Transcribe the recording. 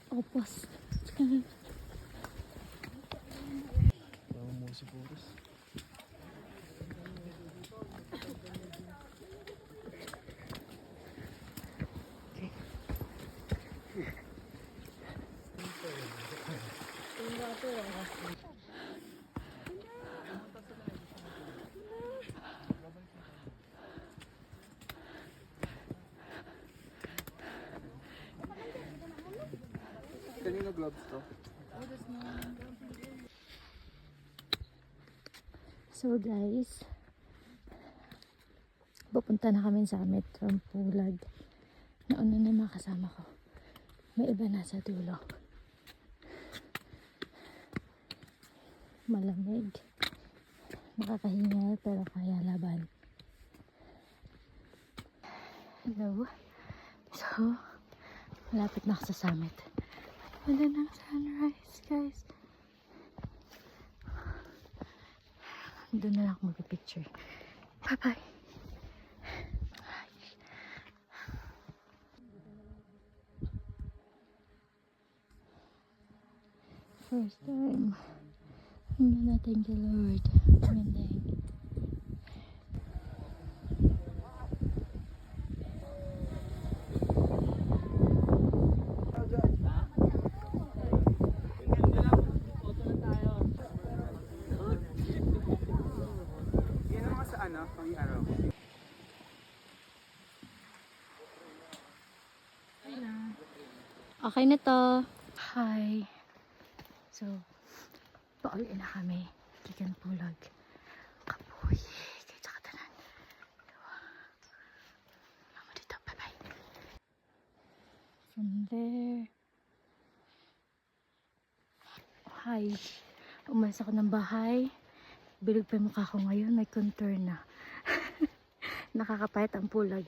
Opos. Kanino gloves to? So guys, pupunta na kami sa summit from Pulag. Nauna na mga kasama ko. May iba na sa dulo. Malamig. Nakakahinga pero kaya laban. Hello. So, malapit na ako sa summit. Wala ng sunrise, guys. Doon na lang ako mag-picture. Bye-bye. First time. Thank you, Lord. Amen. Okay na to. Hi. So, pauwi na kami. Kikan Pulag. Kapuy. Kaya sa katanan. Mama dito. Bye-bye. From there. Hi. Umalis ako ng bahay. Bilog pa yung mukha ko ngayon. May contour na. Nakakapayat ang Pulag.